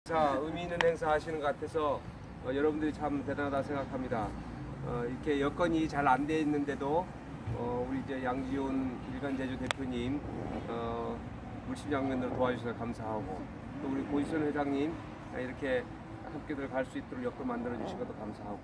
자, 의미 있는 행사 하시는 것 같아서 여러분들이 참 대단하다 생각합니다. 이렇게 여건이 잘 안 돼 있는데도 우리 이제 양지훈 일간제주 대표님 물심양면으로 도와주셔서 감사하고, 또 우리 고희선 회장님 이렇게 함께들 갈 수 있도록 여건 만들어 주신 것도 감사하고,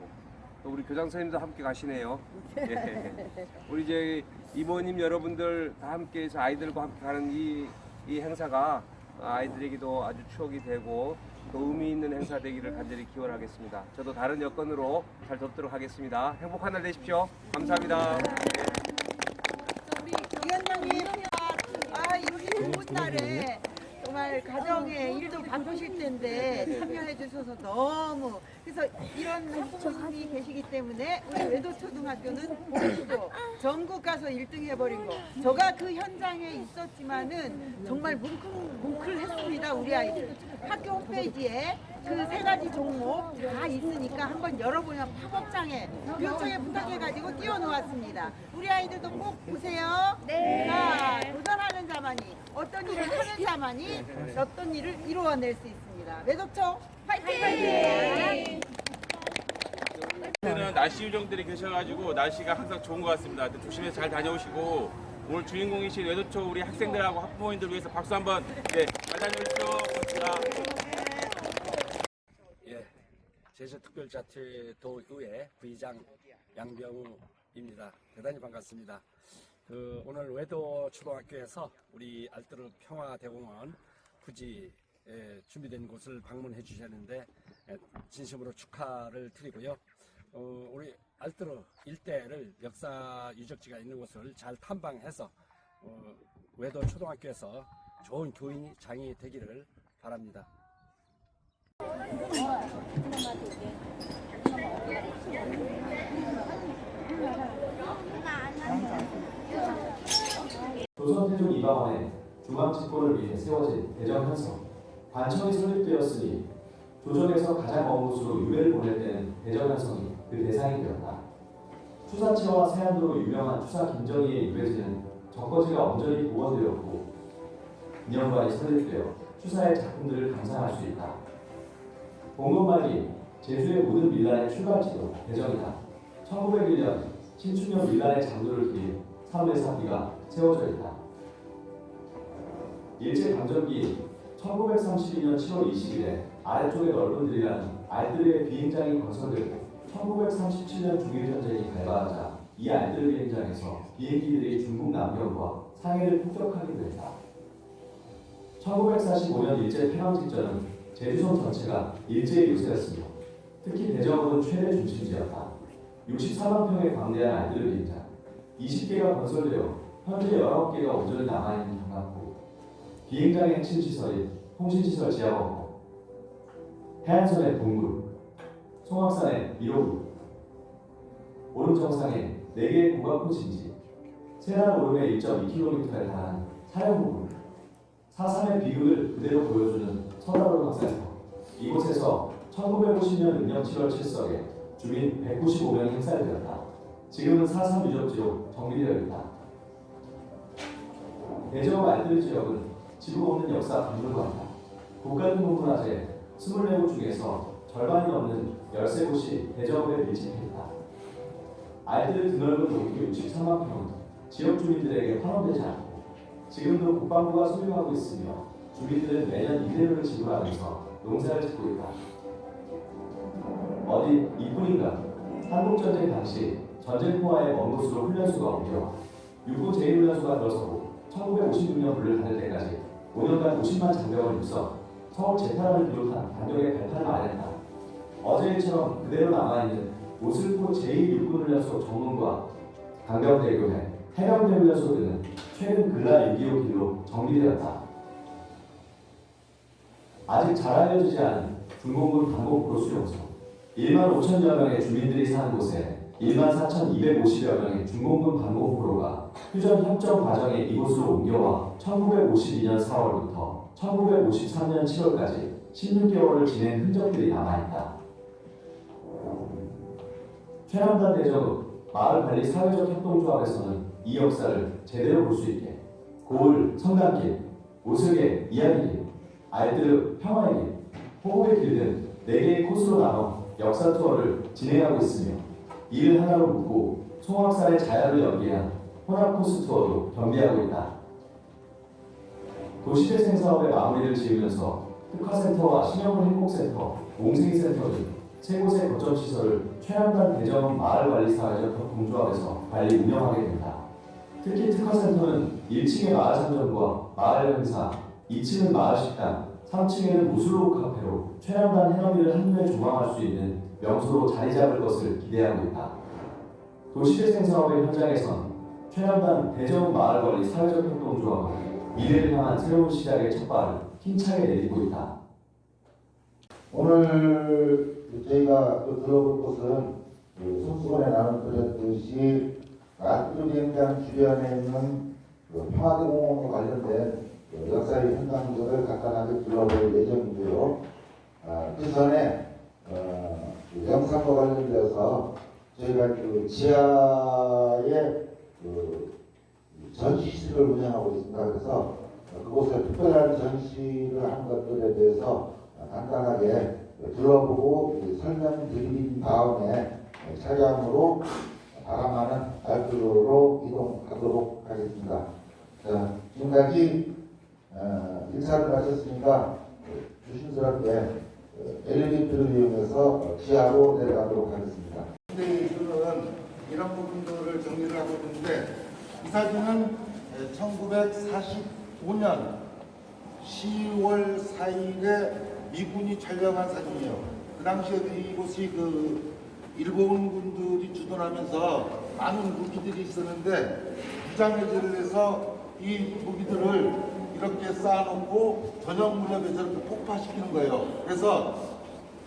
또 우리 교장 선생님도 함께 가시네요. 예. 우리 이제 이모님 여러분들 다 함께해서 아이들과 함께 가는 이 행사가 아이들에게도 아주 추억이 되고 또 의미 있는 행사 되기를 간절히 기원하겠습니다. 저도 다른 여건으로 잘 돕도록 하겠습니다. 행복한 날 되십시오. 감사합니다. 우리 위원장님, 이렇게 좋은 날에 정말 가정의 일도 바쁘실 텐데 참여해 주셔서 너무, 그래서 이런 학부모님이 계시기 때문에 우리 외도초등학교는 보시고 전국 가서 1등 해버린 거, 제가 그 현장에 있었지만은 정말 뭉클했습니다. 우리 아이들 학교 홈페이지에 그 3가지 종목 다 있으니까 한번 열어보면 팝업장에 교육청에 부탁해가지고 띄워놓았습니다. 우리 아이들도 꼭 보세요. 네. 자, 도전하는 자만이, 어떤 일을 하는 자만이 어떤 일을 이루어낼 수 있습니다. 외도초 파이팅! 오늘은 날씨 요정들이 계셔가지고 날씨가 항상 좋은 것 같습니다. 조심해서 잘 다녀오시고, 오늘 주인공이신 외도초 우리 학생들하고 학부모님들 위해서 박수 한번 잘 다녀오십시오. 고맙습니다. 예, 제주특별자치도의회 부의장 양병우입니다. 대단히 반갑습니다. 오늘 외도 초등학교에서 우리 알뜨르 평화대공원 부지에 준비된 곳을 방문해 주셨는데 진심으로 축하를 드리고요. 우리 알뜨르 일대를 역사 유적지가 있는 곳을 잘 탐방해서 외도 초등학교에서 좋은 교인장이 되기를 바랍니다. 조선태종 이방원의 중앙집권을 위해 세워진 대전현성, 관청이 설립되었으니 조선에서 가장 먼 곳으로 유배를 보낼 때는 대전현성이 그 대상이 되었다. 추사체와 세안도로 유명한 추사 김정희의 유배지는 적거지가 온전히 복원되었고 기념관이 설립되어 추사의 작품들을 감상할 수 있다. 봉건 말기 제주의 모든 밀란의 출발지도 대전이다. 1901년 신춘년 밀란의 장도를 기린 삼회사비가 세워져 있다. 일제강점기 1932년 7월 20일에 아래쪽에 넓은 들이라는 알뜨르의 비행장이 건설되고 1937년 중일전쟁이 발발하자 이 알뜨르 비행장에서 비행기들이 중국 남경과 상해를 폭격하기도 했다. 1945년 일제 폐강 직전은 제주성 전체가 일제의 요새였으며 특히 대전은 최대 중심지였다. 64만 평의 광대한 알뜨르 비행장, 20개가 건설되어 현재 19개가 온전히 남아있는 경납고, 비행장의 핵심 시설인 통신시설 지하원고, 해안선의 동굴, 송악산의 1호굴, 오름 정상에 4개의 고각호 진지, 세란 오름에 1.2km에 달하는 사령부굴, 4.3의 비극을 그대로 보여주는 서다로음악센터, 이곳에서 1950년 능력 7월 7석에 주민 195명이 행사되었다. 지금은 4.3 유적지로 정비되어 있다. 대전 알뜨르 지역은 지구 없는 역사 박물관이다. 국가등록문화재 24곳 중에서 절반이 넘는 13곳이 대전에 밀집해 있다. 알뜨르 드넓은 농기 63만 평은 지역 주민들에게 환원되지 않고 지금도 국방부가 소유하고 있으며 주민들은 매년 이대로를 지불하면서 농사를 짓고 있다. 어디 이뿐인가? 한국전쟁 당시 전쟁포화의 먼 곳으로 훈련소가 옮겨 육군 제1훈련소가 들어서고 1956년 불을 닫을 때까지 5년간 50만 장병을 입서 서울 제타라를 비롯한 반격의 발판을 마련했다. 어제 일처럼 그대로 남아있는 오슬포 제1육군훈련소 정문과 강병대교회, 해병대훈련소 등은 최근 근라 6.25 길로 정비되었다. 아직 잘 알려지지 않은 중공군 강공포로 수용소, 1만 5천여 명의 주민들이 사는 곳에 1만 4,250여 명의 중공군 반공포로가 휴전 협정 과정에 이곳으로 옮겨와 1952년 4월부터 1953년 7월까지 16개월을 지낸 흔적들이 남아있다. 최남단 대전 마을관리 사회적 협동조합에서는 이 역사를 제대로 볼 수 있게 고을 성당길, 오슬계 이야기길, 알뜨르 평화의 길, 호흡의 길은 4개의 코스로 나눠 역사 투어를 진행하고 있으며 이를 하나로 묶고 송악산의 자연을 연계한 혼합 코스 투어도 경비하고 있다. 도시재생 사업의 마무리를 지으면서 특화센터와 신영훈 행복센터, 몽생이센터 등 세 곳의 거점 시설을 최남단 대전 마을관리사회적 협동조합에서 관리 운영하게 된다. 특히 특화센터는 1층의 마을 상점과 마을 행사, 2층은 마을 식당, 3층에는 무술로 카페로 최남단 해넘이를 한눈에 조망할 수 있는 명소로 자리 잡을 것을 기대하고 있다. 도시재생 사업의 현장에선 최남단 대전 마을관리 사회적 협동조합은 미래를 향한 새로운 시작의 첫발을 힘차게 내딛고 있다. 오늘 저희가 또 들어볼 곳은 손수건에 나눠드렸듯이 아트비행장 주변에 있는 평화대공원과 관련된 역사의 현장들을 간단하게 둘러볼 예정이고요. 그 전에 영상과 관련돼서 저희가 지하에 전시실을 운영하고 있습니다. 그래서 그곳에 특별한 전시를 한 것들에 대해서 간단하게 들어보고 설명드린 다음에 차량으로 바람하는 알뜰로로 이동하도록 하겠습니다. 자, 지금까지 인사를 마쳤으니까 조심스럽게 엘리베이터를 이용해서 지하로 내려가도록 하겠습니다. 근데 저는 이런 부분들을 정리를 하고 있는데 이 사진은 1945년 10월 4일에 미군이 촬영한 사진이에요. 그 당시에 이곳이 일본 군들이 주둔하면서 많은 무기들이 있었는데 무장해제를 해서 이 무기들을 이렇게 쌓아놓고 전역 무렵에 저렇게 폭파시키는 거예요. 그래서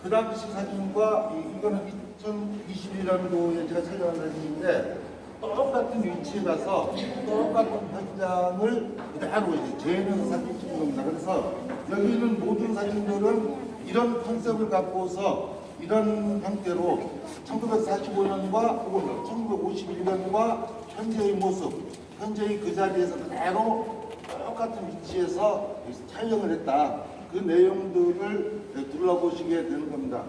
그 당시 사진과 이거는 2021년도에 제가 촬영한 사진인데 똑같은 위치에 가서 똑같은 현장을 그대로 이제 재현해서 사진 찍는 겁니다. 그래서 여기 있는 모든 사진들은 이런 컨셉을 갖고서 이런 형태로 1945년과 혹은 1951년과 현재의 모습, 현재의 그 자리에서 그대로 똑같은 위치에서 촬영을 했다. 그 내용들을 둘러보시게 되는 겁니다.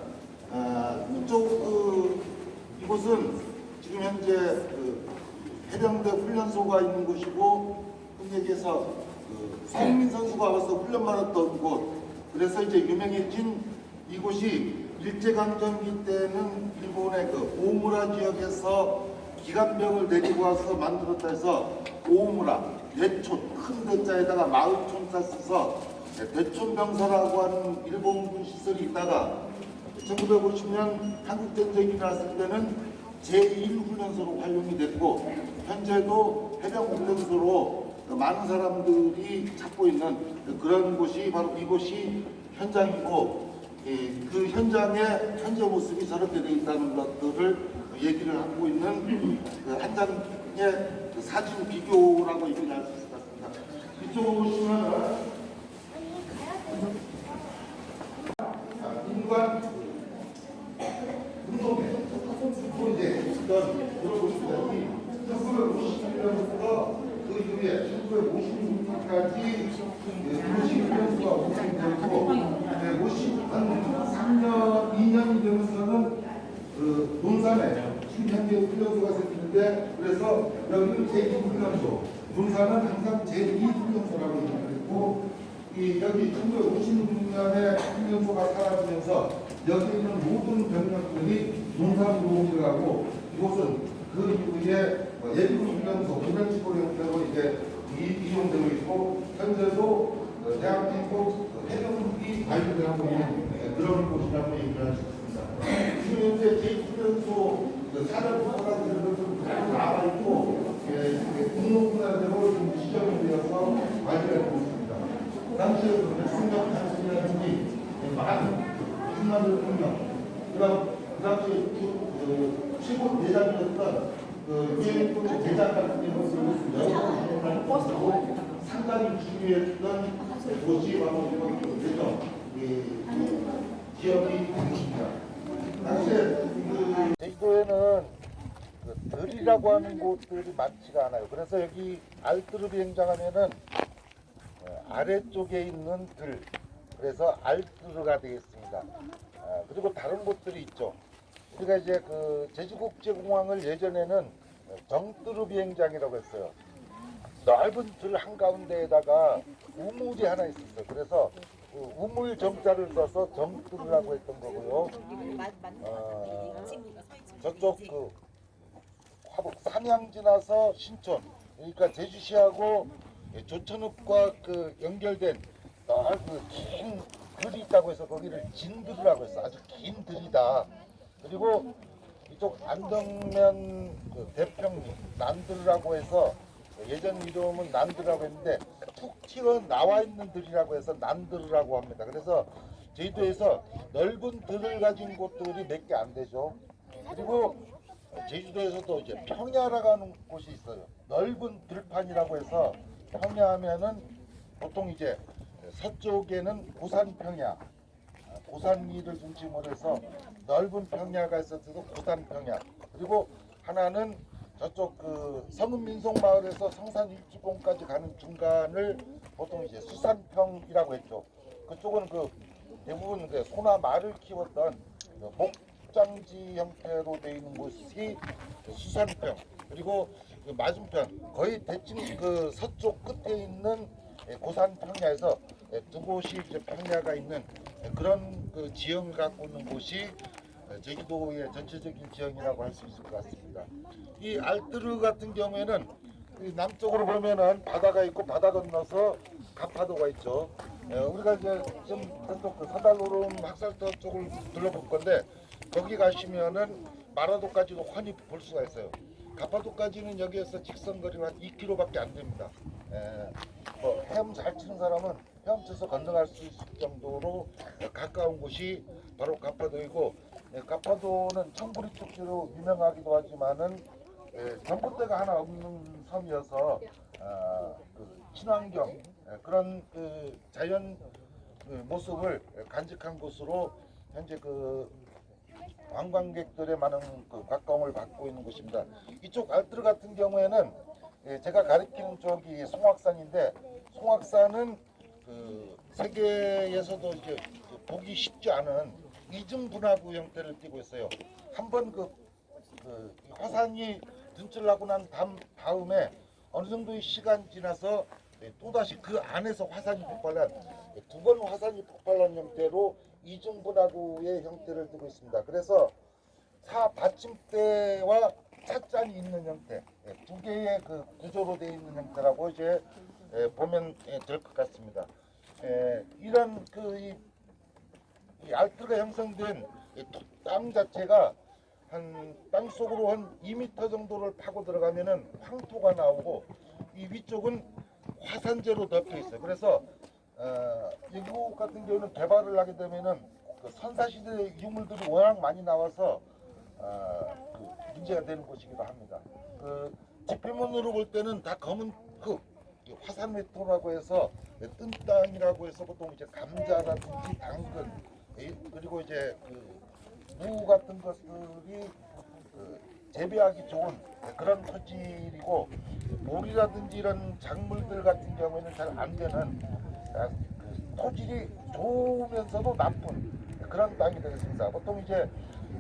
이곳은 지금 현재 해병대 훈련소가 있는 곳이고, 흔히에서 손흥민 선수가 와서 훈련 받았던 곳. 그래서 이제 유명해진 이곳이 일제강점기 때는 일본의 오무라 지역에서 기관병을 데리고 와서 만들었다 해서 오무라, 대촌, 큰 대자에다가 마을촌자 써서 대촌병사라고 하는 일본군 시설이 있다가 1950년 한국전쟁이 일어났을 때는 제1훈련소로 활용이 됐고 현재도 해병훈련소로 많은 사람들이 찾고 있는 그런 곳이 바로 이곳이 현장이고 그 현장의 현재 모습이 저렇게 되어 있다는 것들을 얘기를 하고 있는 한 장의 사진 비교라고 얘기할 수 있을 것 같습니다. 이쪽으로 보시면 인간 운동회 이제 들어보시면 1951년부터 그 이후에 1956년까지 도시훈련소가 운영되고 53년, 2년이 되면서는 논산에 지금 현재 훈련소가 생기는데 그래서 여기는 제2훈련소, 논산은 항상 제2훈련소라고 얘기했고 여기 1956년에 훈련소가 사라지면서 여기 있는 모든 병력들이 논산으로 옮겨가고 이곳은 그 이후에 예비군 훈련소, 이런 식으로 형태로 이제 이용되고 있고 현재도 대한민국 해병이 관리를 하고 있는 그런 곳이라고 얘기를 할 수 있습니다. 지금 현재 제2훈련소 사령부가 좀 나와 있고 공로군단대로 좀 지정이 되어서 관리를 하고 있습니다. 당시에 승격 단순이라든지 많은 군만들 공격, 그 당시 최고 대장이었던 유엔군 대장 같은 경우는 여러 상당히 중요했던 곳이 바로 이번 대전 지역이 있습니다. 당시에 제주도에는 들이라고 하는 곳들이 많지가 않아요. 그래서 여기 알뜨르 비행장 하면은 아래쪽에 있는 들, 그래서 알뜨르가 되겠습니다. 그리고 다른 곳들이 있죠. 우리가 이제 그 제주국제공항을 예전에는 정뜨르 비행장이라고 했어요. 넓은 들 한가운데에다가 우물이 하나 있었어요. 그래서 그 우물 정자를 써서 정뜨르라고 했던 거고요. 저쪽 그 화북 산양 지나서 신촌, 그러니까 제주시하고 조천읍과 그 연결된 넓은 긴 들이 있다고 해서 거기를 진들이라고 했어. 아주 긴 들이다. 그리고 이쪽 안덕면 그 대평리 난들이라고 해서 예전 이름은 난들이라고 했는데 툭 튀어 나와 있는 들이라고 해서 난들이라고 합니다. 그래서 제주도에서 넓은 들을 가진 곳들이 몇 개 안 되죠. 그리고 제주도에서도 이제 평야라고 하는 곳이 있어요. 넓은 들판이라고 해서 평야하면은 보통 이제 서쪽에는 고산평야, 고산리를 중심으로 해서 넓은 평야가 있어서 고산평야. 그리고 하나는 저쪽 그 성읍민속마을에서 성산일주봉까지 가는 중간을 보통 이제 수산평이라고 했죠. 그쪽은 그 대부분 그 소나 말을 키웠던 그 목장지 형태로 되어 있는 곳이 수산평. 그리고 그 맞은편 거의 대칭 그 서쪽 끝에 있는 고산평야에서 두 곳이 이제 평야가 있는 그런 그 지형을 갖고 있는 곳이 제주도의 전체적인 지형이라고 할 수 있을 것 같습니다. 이 알뜨르 같은 경우에는 이 남쪽으로 보면은 바다가 있고 바다 건너서 가파도가 있죠. 우리가 이제 좀 저쪽 그 서달로름 학살터 쪽을 둘러볼 건데 거기 가시면은 마라도까지도 환히 볼 수가 있어요. 가파도까지는 여기에서 직선거리가 한 2km밖에 안 됩니다. 뭐 헤엄 잘 치는 사람은 헤엄쳐서 건너갈 수 있을 정도로 가까운 곳이 바로 가파도이고, 가파도는 청구리 축제로 유명하기도 하지만은 전봇대가 하나 없는 섬이어서 그 친환경 그런 그 자연 모습을 간직한 곳으로 현재 그 관광객들의 많은 그 각광을 받고 있는 곳입니다. 이쪽 알뜨르 같은 경우에는 제가 가리키는 쪽이 송악산인데, 송악산은 그 세계에서도 이제 보기 쉽지 않은 이중 분화구 형태를 띠고 있어요. 한번 그 화산이 분출하고 난 다음에 어느 정도의 시간 지나서 또다시 그 안에서 화산이 폭발한 두 번 화산이 폭발한 형태로 이중 분화구의 형태를 띠고 있습니다. 그래서 차 받침대와 찻잔이 있는 형태, 두 개의 그 구조로 되어 있는 형태라고 이제 보면 될 것 같습니다. 이런 그 이 알뜨르가 형성된 땅 자체가 땅 속으로 한 2m 정도를 파고 들어가면은 황토가 나오고, 이 위쪽은 화산재로 덮여 있어요. 그래서 이곳 같은 경우는 개발을 하게 되면은 그 선사시대 유물들이 워낙 많이 나와서 그 문제가 되는 곳이기도 합니다. 그 지표면으로 볼 때는 다 검은 흙, 화산 외토라고 해서 뜬 땅이라고 해서 보통 이제 감자라든지 당근, 그리고 이제 그 무 같은 것들이 재배하기 좋은 그런 토질이고, 모리라든지 이런 작물들 같은 경우에는 잘 안 되는 그 토질이 좋으면서도 나쁜 그런 땅이 되겠습니다. 보통 이제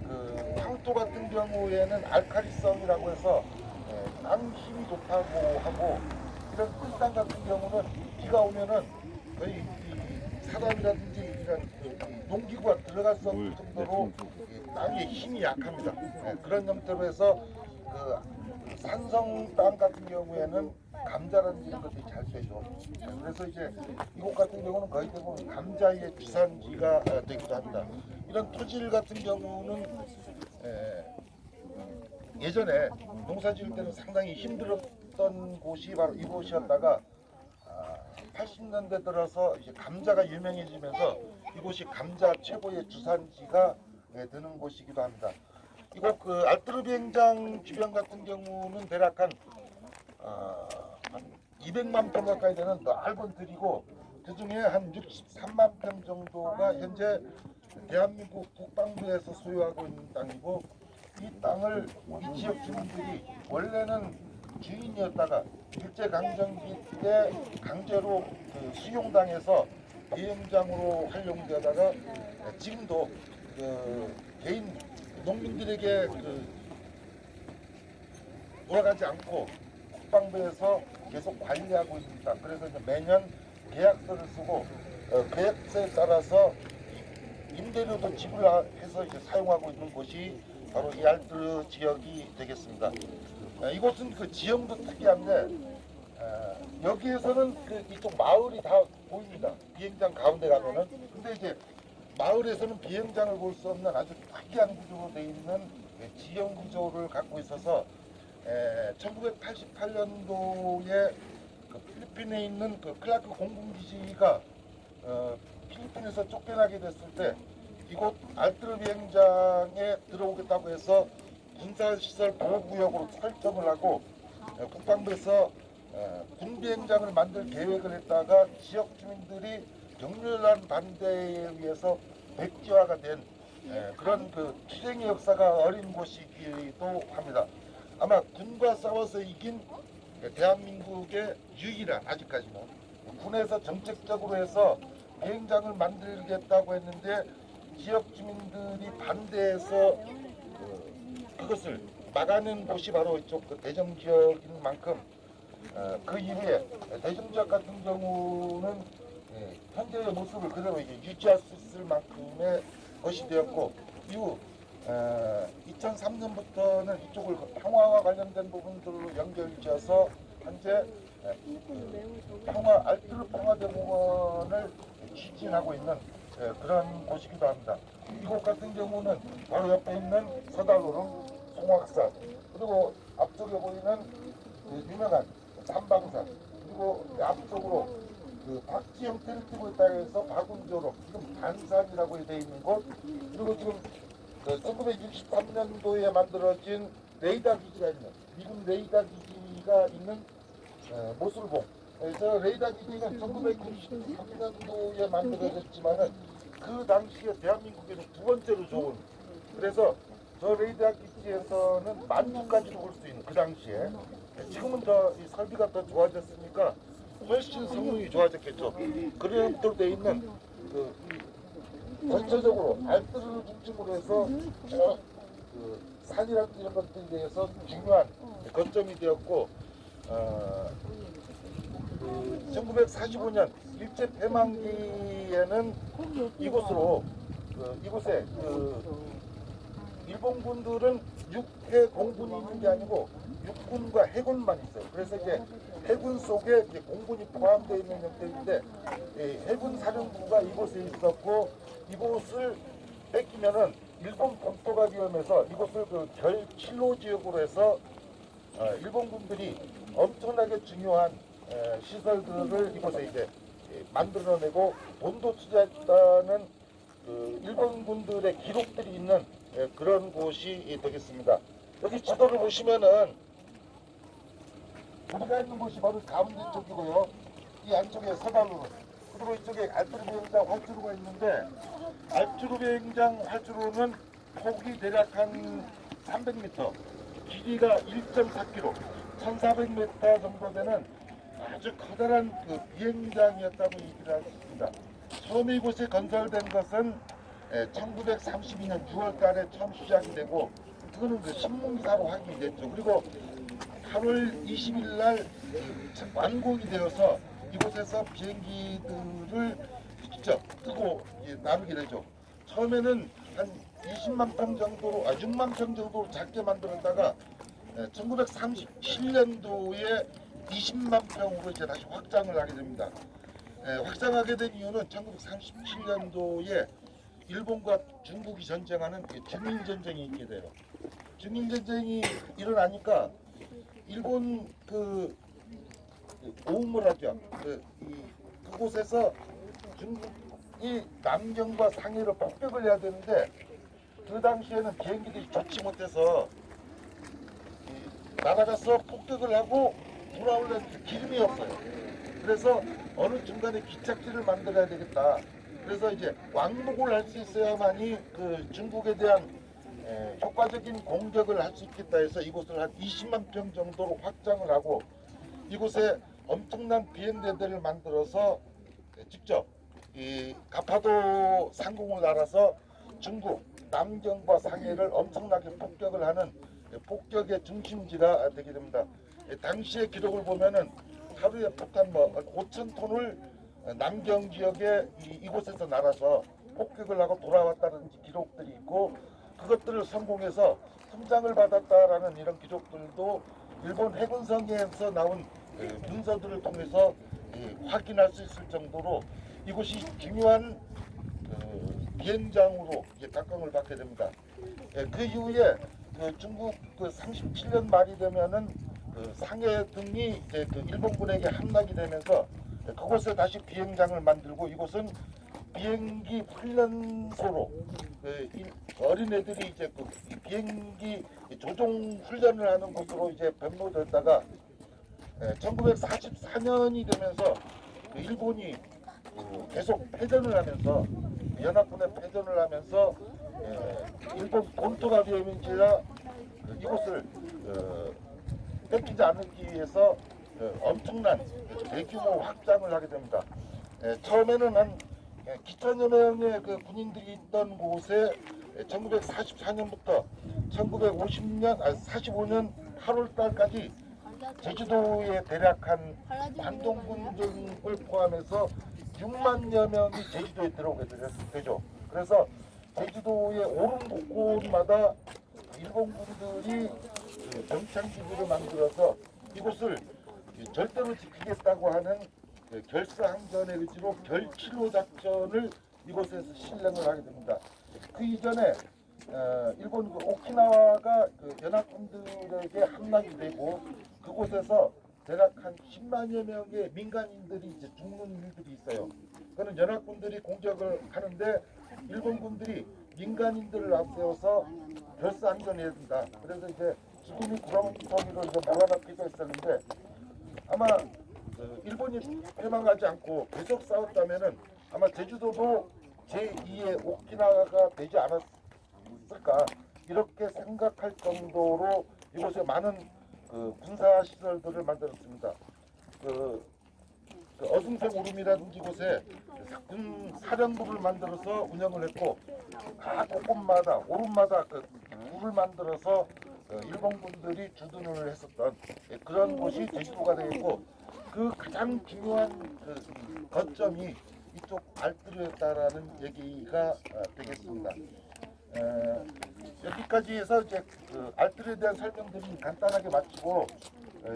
그 황토 같은 경우에는 알칼리성이라고 해서 땅 힘이 좋다고 하고, 이런 큰 땅 같은 경우는 비가 오면은 거의 사람이라든지 이런 농기구가 들어갈 수 없을 정도로 땅의 힘이 약합니다. 그런 형태로 해서 그 산성 땅 같은 경우에는 감자라든지 이런 것들이 잘 되죠. 그래서 이제 이곳 같은 경우는 거의 대부분 감자의 주산지가 되기도 합니다. 이런 토질 같은 경우는 예전에 농사 지을 때는 상당히 힘들었던 곳이 바로 이곳이었다가 80년대 들어서 이제 감자가 유명해지면서 이곳이 감자 최고의 주산지가 되는 곳이기도 합니다. 이곳 그 알뜨르 비행장 주변 같은 경우는 대략 한 200만 평 가까이 되는 넓은 들이고, 그 중에 한 63만 평 정도가 현재 대한민국 국방부에서 소유하고 있는 땅이고, 이 땅을 이 지역 주민들이 원래는 주인이었다가 일제강점기 때 강제로 그 수용당해서 비행장으로 활용되다가 지금도 개인 농민들에게 돌아가지 않고 국방부에서 계속 관리하고 있습니다. 그래서 이제 매년 계약서를 쓰고 계약서에 따라서 임대료도 지불해서 이제 사용하고 있는 곳이 바로 이 알뜨 지역이 되겠습니다. 이곳은 그 지형도 특이한데 여기에서는 이쪽 마을이 다 보입니다. 비행장 가운데 가면은. 근데 이제 마을에서는 비행장을 볼 수 없는 아주 특이한 구조로 되어 있는 지형 구조를 갖고 있어서 1988년도에 그 필리핀에 있는 그 클라크 공군기지가 필리핀에서 쫓겨나게 됐을 때 이곳 알뜨르 비행장에 들어오겠다고 해서 군사시설 보호구역으로 설정을 하고 국방부에서 군 비행장을 만들 계획을 했다가 지역 주민들이 격렬한 반대에 의해서 백지화가 된 그런 그 투쟁의 역사가 어린 곳이기도 합니다. 아마 군과 싸워서 이긴 대한민국의 유일한, 아직까지는 군에서 정책적으로 해서 비행장을 만들겠다고 했는데 지역 주민들이 반대해서 그것을 막아낸 곳이 바로 이쪽 대정 지역인 만큼 그 이후에 대정 지역 같은 경우는 현재의 모습을 그대로 유지할 수 있을 만큼의 것이 되었고, 이후 2003년부터는 이쪽을 평화와 관련된 부분들로 연결지어서 현재 알뜨르 평화대공원을 추진하고 있는 그런 곳이기도 합니다. 이곳 같은 경우는 바로 옆에 있는 서달로름 송악산, 그리고 앞쪽에 보이는 유명한 삼방산, 그리고 앞쪽으로 박쥐 형태를 띠고 있다 해서 박운조로 지금 단산이라고 되어 있는 곳, 그리고 지금 1963년도에 만들어진 레이더 기지가 있는, 미군 레이더 기지가 있는 모술봉. 그래서 레이더 기지는 1993년도에 만들어졌지만은 그 당시에 대한민국에서 두 번째로 좋은, 그래서 저 레이더 기지에서는 만주까지도 볼 수 있는, 그 당시에. 지금은 더 이 설비가 더 좋아졌으니까 훨씬 성능이 좋아졌겠죠. 그런 것들로 되어 있는 전체적으로 알뜨르를 중심으로 해서 산이라든지 이런 것들에 대해서 중요한 거점이 되었고, 1945년 일제 패망기에는 이곳에 일본군들은 육해 공군이 있는 게 아니고 육군과 해군만 있어요. 그래서 이제 해군 속에 이제 공군이 포함되어 있는 형태인데, 해군 사령부가 이곳에 있었고, 이곳을 뺏기면은 일본 본토가 위험해서 이곳을 결칠로 지역으로 해서 일본군들이 엄청나게 중요한 시설들을 이곳에 이제 만들어내고 돈도 투자했다는 일본군들의 기록들이 있는 그런 곳이 되겠습니다. 여기 지도를 보시면은 우리가 있는 곳이 바로 가운데 쪽이고요. 이 안쪽에 서달로, 그리고 이쪽에 알뜨르 비행장 활주로가 있는데, 알뜨르 비행장 활주로는 폭이 대략 한 300m, 길이가 1.4km, 1400m 정도 되는 아주 커다란 비행장이었다고 얘기를 할 수 있습니다. 처음 이곳에 건설된 것은 1932년 6월 달에 처음 시작이 되고, 그거는 신문기사로 확인이 됐죠. 그리고 8월 20일 날 완공이 되어서 이곳에서 비행기들을 직접 뜨고 나르게 되죠. 처음에는 한 20만 평 정도로, 6만 평 정도로 작게 만들었다가 1937년도에 20만 평으로 이제 다시 확장을 하게 됩니다. 확장하게 된 이유는 1937년도에 일본과 중국이 전쟁하는 중일전쟁이 있게 돼요. 중일전쟁이 일어나니까 일본 오음을 하죠. 그곳에서 중국이 남경과 상해로 폭격을 해야 되는데, 그 당시에는 비행기들이 좋지 못해서 날아가서 폭격을 하고 돌아오려는 기름이 없어요. 그래서 어느 중간에 기착지를 만들어야 되겠다. 그래서 이제 왕복을 할 수 있어야만이 중국에 대한 효과적인 공격을 할 수 있겠다 해서 이곳을 한 20만 평 정도로 확장을 하고, 이곳에 엄청난 비행대들을 만들어서 직접 이 가파도 상공을 날아서 중국 남경과 상해를 엄청나게 폭격을 하는 폭격의 중심지가 되게 됩니다. 당시의 기록을 보면은 하루에 폭탄 5,000톤을 남경 지역에 이곳에서 날아서 폭격을 하고 돌아왔다는 기록들이 있고, 그것들을 성공해서 훈장을 받았다라는 이런 기록들도 일본 해군성에서 나온 문서들을 통해서 확인할 수 있을 정도로 이곳이 중요한 비행장으로 각광을 받게 됩니다. 그 이후에 중국 37년 말이 되면은 상해 등이 이제 일본군에게 함락이 되면서 그곳에 다시 비행장을 만들고, 이곳은 비행기 훈련소로 어린애들이 이제 비행기 조종 훈련을 하는 곳으로 이제 변모됐다가 1944년이 되면서 일본이 계속 패전을 하면서 연합군에 패전을 하면서 일본 본토가 되면지라 이곳을 뺏기지 않기 위해서 엄청난 대규모 확장을 하게 됩니다. 처음에는 한 기천여 명의 군인들이 있던 곳에 1944년부터 45년 8월 달까지 제주도에 대략 한 관동군 등을 포함해서 6만여 명이 제주도에 들어오게 되죠. 그래서 제주도의 오름 곳곳마다 일본군들이 정착지구를 만들어서 이곳을 절대로 지키겠다고 하는 결사항전의 의지로 결치로 작전을 이곳에서 실행을 하게 됩니다. 그 이전에 일본 오키나와가 연합군들에게 함락이 되고, 그곳에서 대략 한 10만여 명의 민간인들이 이제 죽는 일들이 있어요. 그는 연합군들이 공격을 하는데 일본군들이 민간인들을 앞세워서 결사항전해야 된다. 그래서 이제 죽음이 구렁텅이로 이제 몰아넣기도 했었는데, 아마 일본이 패망하지 않고 계속 싸웠다면은 아마 제주도도 제2의 오키나와가 되지 않았을까, 이렇게 생각할 정도로 이곳에 많은 군사 시설들을 만들었습니다. 어승성 오름이라든지 곳에 군 사령부를 만들어서 운영을 했고, 각 곳곳마다 오름마다 부를 만들어서 일본군들이 주둔을 했었던 그런 곳이 제주도가 되겠고, 그 가장 중요한 거점이 이쪽 알뜨르였다라는 얘기가 되겠습니다. 여기까지 해서 이제 알뜨르에 대한 설명들이 간단하게 마치고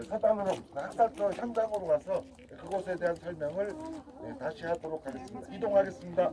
서당으로 학살터 현장으로 가서 그곳에 대한 설명을 다시 하도록 하겠습니다. 이동하겠습니다.